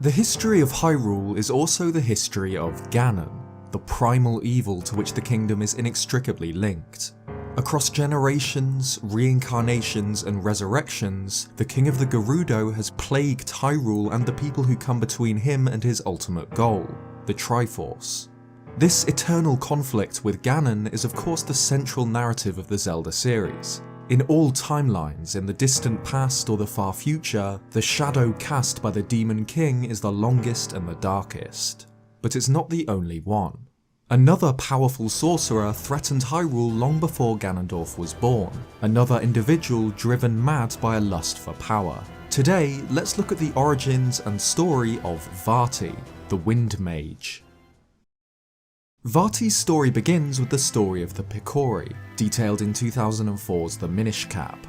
The history of Hyrule is also the history of Ganon, the primal evil to which the kingdom is inextricably linked. Across generations, reincarnations and resurrections, the King of the Gerudo has plagued Hyrule and the people who come between him and his ultimate goal, the Triforce. This eternal conflict with Ganon is of course the central narrative of the Zelda series. In all timelines, in the distant past or the far future, the shadow cast by the Demon King is the longest and the darkest. But it's not the only one. Another powerful sorcerer threatened Hyrule long before Ganondorf was born, another individual driven mad by a lust for power. Today, let's look at the origins and story of Vaati, the Wind Mage. Vaati's story begins with the story of the Picori, detailed in 2004's The Minish Cap.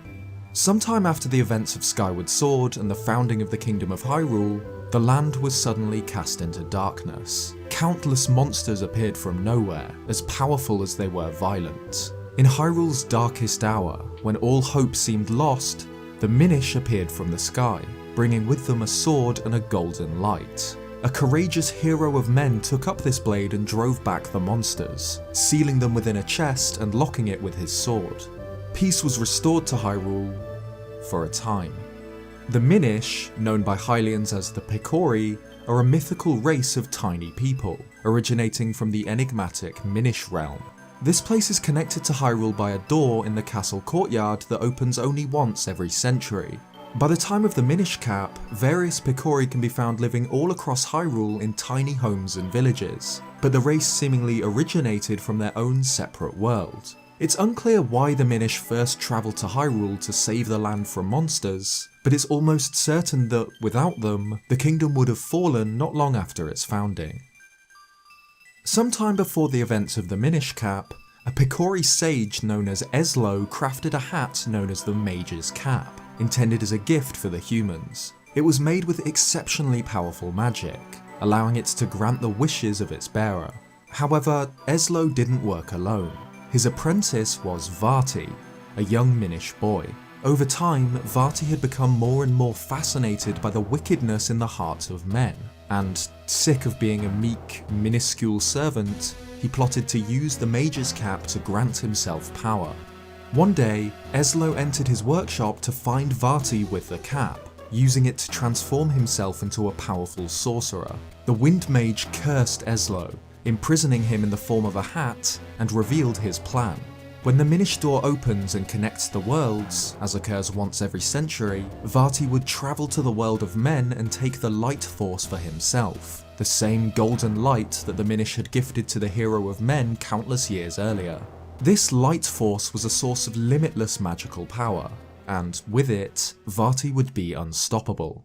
Sometime after the events of Skyward Sword and the founding of the Kingdom of Hyrule, the land was suddenly cast into darkness. Countless monsters appeared from nowhere, as powerful as they were violent. In Hyrule's darkest hour, when all hope seemed lost, the Minish appeared from the sky, bringing with them a sword and a golden light. A courageous hero of men took up this blade and drove back the monsters, sealing them within a chest and locking it with his sword. Peace was restored to Hyrule for a time. The Minish, known by Hylians as the Picori, are a mythical race of tiny people, originating from the enigmatic Minish realm. This place is connected to Hyrule by a door in the castle courtyard that opens only once every century. By the time of the Minish Cap, various Picori can be found living all across Hyrule in tiny homes and villages, but the race seemingly originated from their own separate world. It's unclear why the Minish first travelled to Hyrule to save the land from monsters, but it's almost certain that, without them, the kingdom would have fallen not long after its founding. Sometime before the events of the Minish Cap, a Picori sage known as Eslo crafted a hat known as the Mage's Cap, intended as a gift for the humans. It was made with exceptionally powerful magic, allowing it to grant the wishes of its bearer. However, Eslo didn't work alone. His apprentice was Vaati, a young Minish boy. Over time, Vaati had become more and more fascinated by the wickedness in the hearts of men, and, sick of being a meek, minuscule servant, he plotted to use the Mage's Cap to grant himself power. One day, Eslo entered his workshop to find Vaati with the cap, using it to transform himself into a powerful sorcerer. The Wind Mage cursed Eslo, imprisoning him in the form of a hat, and revealed his plan. When the Minish door opens and connects the worlds, as occurs once every century, Vaati would travel to the world of men and take the Light Force for himself, the same golden light that the Minish had gifted to the hero of men countless years earlier. This light force was a source of limitless magical power, and with it, Vaati would be unstoppable.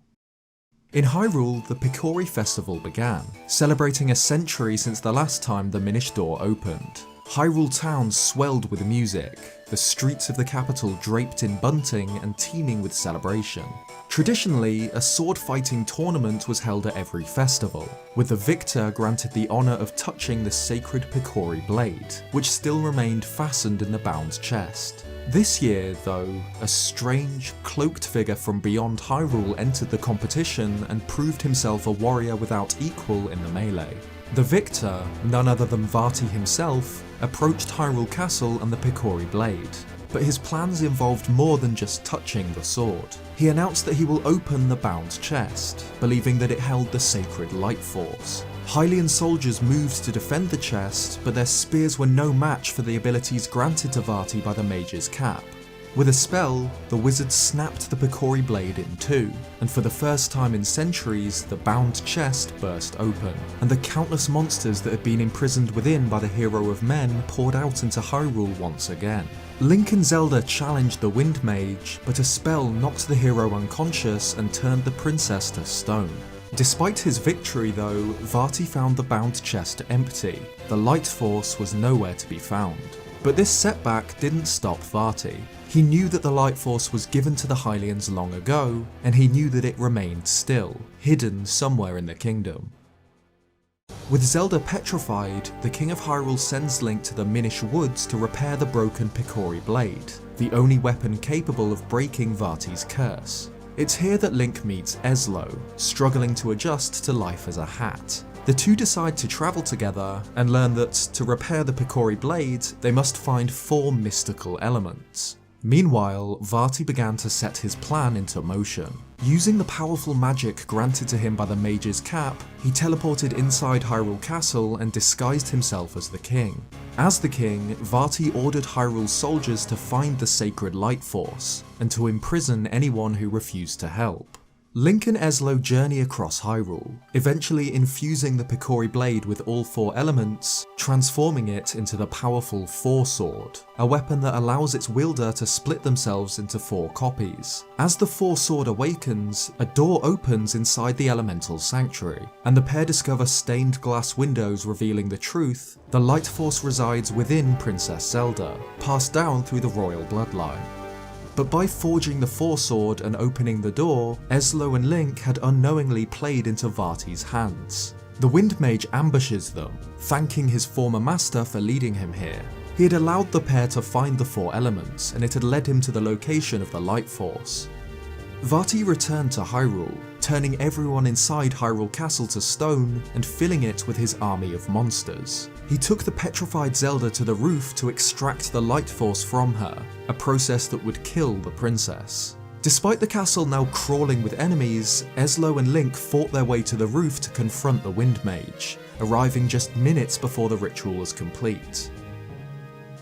In Hyrule, the Picori festival began, celebrating a century since the last time the Minish door opened. Hyrule town swelled with music, the streets of the capital draped in bunting and teeming with celebration. Traditionally, a sword-fighting tournament was held at every festival, with the victor granted the honour of touching the sacred Picori blade, which still remained fastened in the bound chest. This year, though, a strange, cloaked figure from beyond Hyrule entered the competition and proved himself a warrior without equal in the melee. The victor, none other than Vaati himself, approached Hyrule Castle and the Picori blade. But his plans involved more than just touching the sword. He announced that he will open the bound chest, believing that it held the sacred light force. Hylian soldiers moved to defend the chest, but their spears were no match for the abilities granted to Vaati by the Mage's Cap. With a spell, the wizard snapped the Picori blade in two, and for the first time in centuries, the bound chest burst open, and the countless monsters that had been imprisoned within by the hero of men poured out into Hyrule once again. Link and Zelda challenged the Wind Mage, but a spell knocked the hero unconscious and turned the princess to stone. Despite his victory though, Vaati found the bound chest empty. The light force was nowhere to be found. But this setback didn't stop Vaati. He knew that the light force was given to the Hylians long ago, and he knew that it remained still, hidden somewhere in the kingdom. With Zelda petrified, the King of Hyrule sends Link to the Minish Woods to repair the broken Picori blade, the only weapon capable of breaking Vaati's curse. It's here that Link meets Eslo, struggling to adjust to life as a hat. The two decide to travel together and learn that to repair the Picori blade, they must find 4 mystical elements. Meanwhile, Vaati began to set his plan into motion. Using the powerful magic granted to him by the Mage's Cap, he teleported inside Hyrule Castle and disguised himself as the king. As the king, Vaati ordered Hyrule's soldiers to find the sacred light force, and to imprison anyone who refused to help. Link and Eslo journey across Hyrule, eventually infusing the Picori blade with all 4 elements, transforming it into the powerful Four Sword, a weapon that allows its wielder to split themselves into 4 copies. As the Four Sword awakens, a door opens inside the elemental sanctuary, and the pair discover stained glass windows revealing the truth: the light force resides within Princess Zelda, passed down through the royal bloodline. But by forging the Four Sword and opening the door, Eslo and Link had unknowingly played into Vaati's hands. The Wind Mage ambushes them, thanking his former master for leading him here. He had allowed the pair to find the 4 elements, and it had led him to the location of the Light Force. Vaati returned to Hyrule, turning everyone inside Hyrule Castle to stone and filling it with his army of monsters. He took the petrified Zelda to the roof to extract the light force from her, a process that would kill the princess. Despite the castle now crawling with enemies, Eslo and Link fought their way to the roof to confront the Wind Mage, arriving just minutes before the ritual was complete.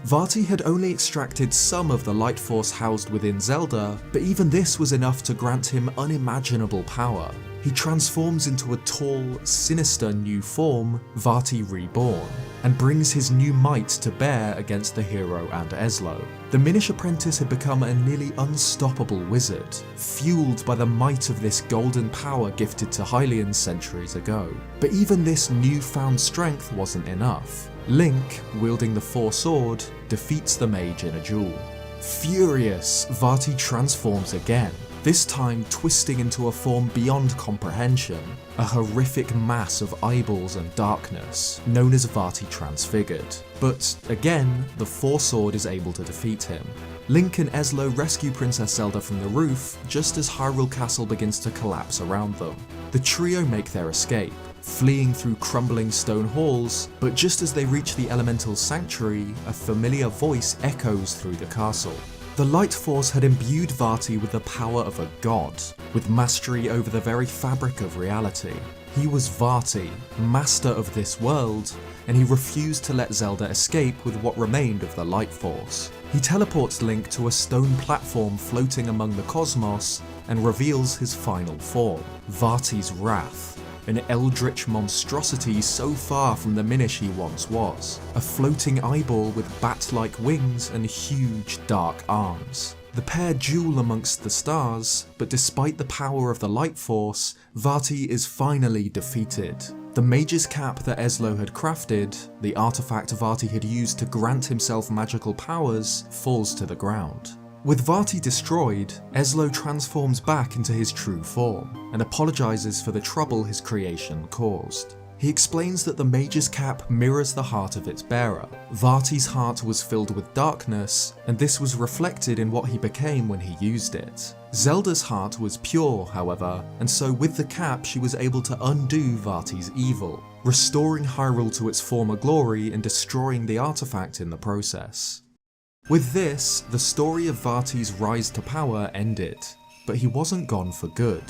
Vaati had only extracted some of the light force housed within Zelda, but even this was enough to grant him unimaginable power. He transforms into a tall, sinister new form, Vaati Reborn, and brings his new might to bear against the hero and Eslo. The Minish apprentice had become a nearly unstoppable wizard, fueled by the might of this golden power gifted to Hylians centuries ago. But even this newfound strength wasn't enough. Link, wielding the Four Sword, defeats the mage in a duel. Furious, Vaati transforms again, this time twisting into a form beyond comprehension, a horrific mass of eyeballs and darkness, known as Vaati Transfigured. But again, the Four Sword is able to defeat him. Link and Eslo rescue Princess Zelda from the roof, just as Hyrule Castle begins to collapse around them. The trio make their escape, fleeing through crumbling stone halls, but just as they reach the elemental sanctuary, a familiar voice echoes through the castle. The light force had imbued Vaati with the power of a god, with mastery over the very fabric of reality. He was Vaati, master of this world, and he refused to let Zelda escape with what remained of the light force. He teleports Link to a stone platform floating among the cosmos and reveals his final form, Vaati's Wrath. An eldritch monstrosity so far from the Minish he once was, a floating eyeball with bat-like wings and huge dark arms. The pair duel amongst the stars, but despite the power of the light force, Vaati is finally defeated. The Mage's Cap that Eslo had crafted, the artifact Vaati had used to grant himself magical powers, falls to the ground. With Vaati destroyed, Eslo transforms back into his true form, and apologizes for the trouble his creation caused. He explains that the Mage's Cap mirrors the heart of its bearer. Vaati's heart was filled with darkness, and this was reflected in what he became when he used it. Zelda's heart was pure, however, and so with the cap she was able to undo Vaati's evil, restoring Hyrule to its former glory and destroying the artifact in the process. With this, the story of Vaati's rise to power ended, but he wasn't gone for good.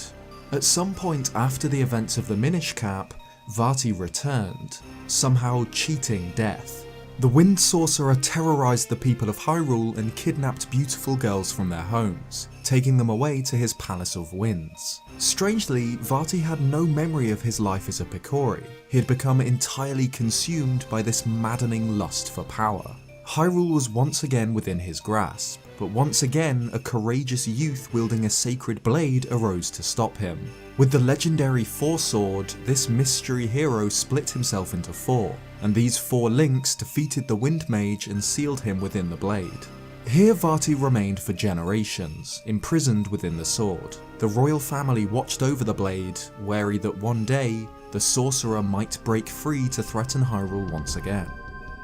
At some point after the events of the Minish Cap, Vaati returned, somehow cheating death. The Wind Sorcerer terrorized the people of Hyrule and kidnapped beautiful girls from their homes, taking them away to his Palace of Winds. Strangely, Vaati had no memory of his life as a Picori. He had become entirely consumed by this maddening lust for power. Hyrule was once again within his grasp, but once again a courageous youth wielding a sacred blade arose to stop him. With the legendary Four Sword, this mystery hero split himself into 4, and these 4 links defeated the Wind Mage and sealed him within the blade. Here Vaati remained for generations, imprisoned within the sword. The royal family watched over the blade, wary that one day, the sorcerer might break free to threaten Hyrule once again.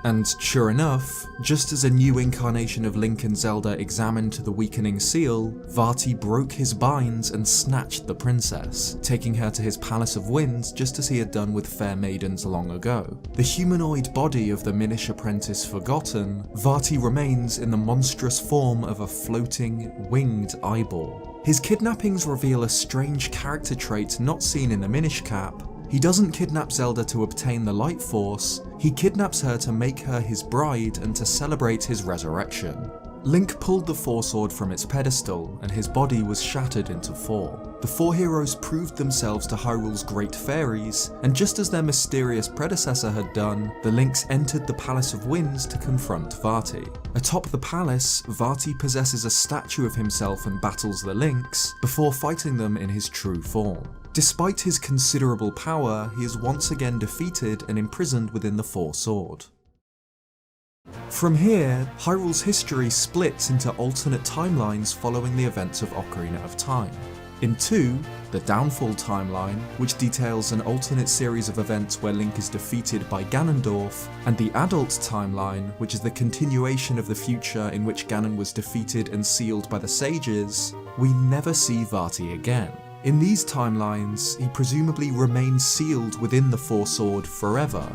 And sure enough, just as a new incarnation of Link and Zelda examined the weakening seal, Vaati broke his binds and snatched the princess, taking her to his Palace of Winds just as he had done with fair maidens long ago. The humanoid body of the Minish apprentice forgotten, Vaati remains in the monstrous form of a floating, winged eyeball. His kidnappings reveal a strange character trait not seen in the Minish Cap. He doesn't kidnap Zelda to obtain the Light Force, he kidnaps her to make her his bride and to celebrate his resurrection. Link pulled the Four Sword from its pedestal, and his body was shattered into four. The four heroes proved themselves to Hyrule's great fairies, and just as their mysterious predecessor had done, the Links entered the Palace of Winds to confront Vaati. Atop the palace, Vaati possesses a statue of himself and battles the Links, before fighting them in his true form. Despite his considerable power, he is once again defeated and imprisoned within the Four Sword. From here, Hyrule's history splits into alternate timelines following the events of Ocarina of Time. In 2, the Downfall timeline, which details an alternate series of events where Link is defeated by Ganondorf, and the Adult timeline, which is the continuation of the future in which Ganon was defeated and sealed by the sages, we never see Vaati again. In these timelines, he presumably remains sealed within the Four Sword forever,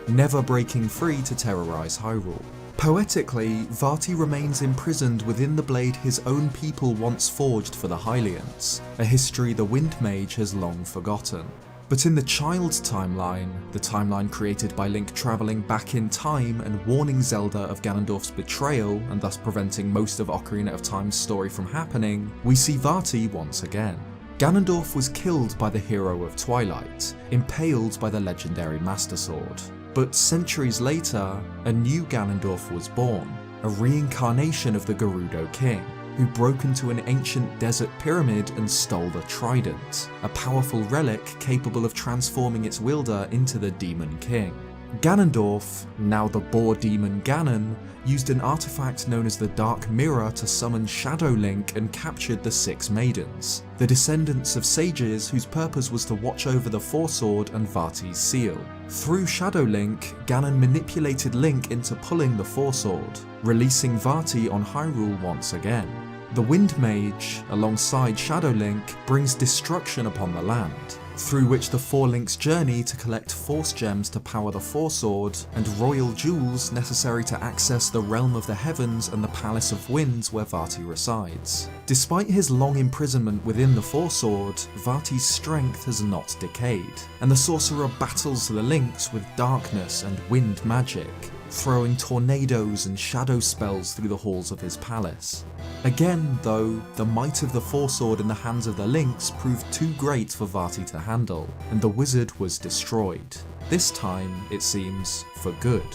never breaking free to terrorize Hyrule. Poetically, Vaati remains imprisoned within the blade his own people once forged for the Hylians, a history the Wind Mage has long forgotten. But in the Child's timeline, the timeline created by Link travelling back in time and warning Zelda of Ganondorf's betrayal and thus preventing most of Ocarina of Time's story from happening, we see Vaati once again. Ganondorf was killed by the hero of Twilight, impaled by the legendary Master Sword. But centuries later, a new Ganondorf was born, a reincarnation of the Gerudo King, who broke into an ancient desert pyramid and stole the Trident, a powerful relic capable of transforming its wielder into the Demon King. Ganondorf, now the boar demon Ganon, used an artifact known as the Dark Mirror to summon Shadow Link and captured the Six Maidens, the descendants of sages whose purpose was to watch over the Four Sword and Vaati's seal. Through Shadow Link, Ganon manipulated Link into pulling the Four Sword, releasing Vaati on Hyrule once again. The Wind Mage, alongside Shadow Link, brings destruction upon the land, through which the Four Links journey to collect Force Gems to power the Four Sword, and royal jewels necessary to access the Realm of the Heavens and the Palace of Winds where Vaati resides. Despite his long imprisonment within the Four Sword, Vaati's strength has not decayed, and the sorcerer battles the Links with darkness and wind magic, throwing tornadoes and shadow spells through the halls of his palace. Again, though, the might of the Four Sword in the hands of the Links proved too great for Vaati to handle, and the wizard was destroyed. This time, it seems, for good.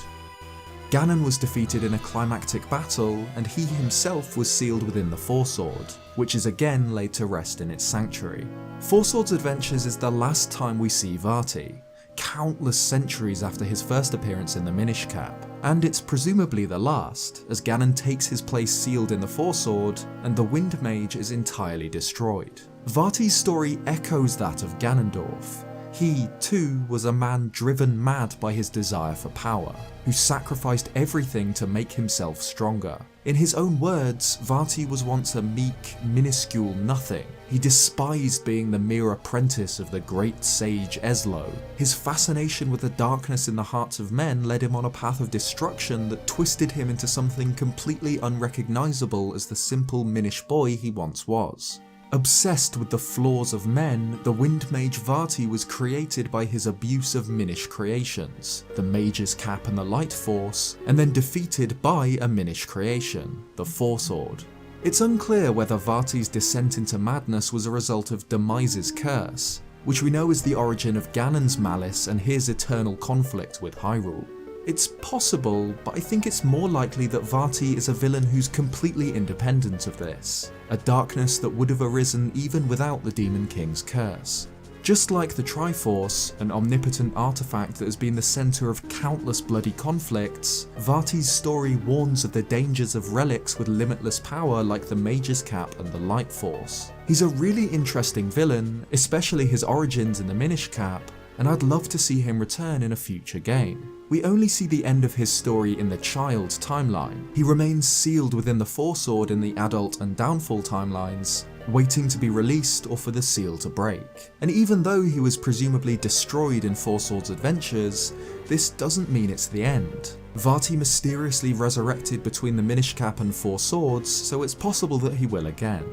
Ganon was defeated in a climactic battle, and he himself was sealed within the Four Sword, which is again laid to rest in its sanctuary. Four Swords Adventures is the last time we see Vaati, countless centuries after his first appearance in the Minish Cap, and it's presumably the last, as Ganon takes his place sealed in the Four Sword, and the Wind Mage is entirely destroyed. Vaati's story echoes that of Ganondorf. He, too, was a man driven mad by his desire for power, who sacrificed everything to make himself stronger. In his own words, Vaati was once a meek, minuscule nothing. He despised being the mere apprentice of the great sage Eslo. His fascination with the darkness in the hearts of men led him on a path of destruction that twisted him into something completely unrecognizable as the simple Minish boy he once was. Obsessed with the flaws of men, the Wind Mage Vaati was created by his abuse of Minish creations, the Mage's Cap and the Light Force, and then defeated by a Minish creation, the Four Sword. It's unclear whether Vaati's descent into madness was a result of Demise's curse, which we know is the origin of Ganon's malice and his eternal conflict with Hyrule. It's possible, but I think it's more likely that Vaati is a villain who's completely independent of this, a darkness that would have arisen even without the Demon King's curse. Just like the Triforce, an omnipotent artifact that has been the centre of countless bloody conflicts, Vaati's story warns of the dangers of relics with limitless power like the Mage's Cap and the Light Force. He's a really interesting villain, especially his origins in the Minish Cap, and I'd love to see him return in a future game. We only see the end of his story in the child timeline. He remains sealed within the Four Sword in the adult and downfall timelines, waiting to be released or for the seal to break. And even though he was presumably destroyed in Four Swords Adventures, this doesn't mean it's the end. Vaati mysteriously resurrected between the Minish Cap and Four Swords, so it's possible that he will again.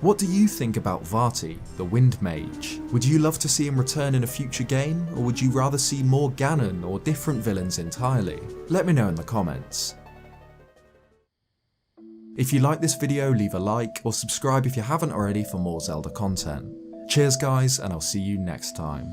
What do you think about Vaati, the Wind Mage? Would you love to see him return in a future game, or would you rather see more Ganon or different villains entirely? Let me know in the comments. If you like this video, leave a like, or subscribe if you haven't already for more Zelda content. Cheers guys, and I'll see you next time.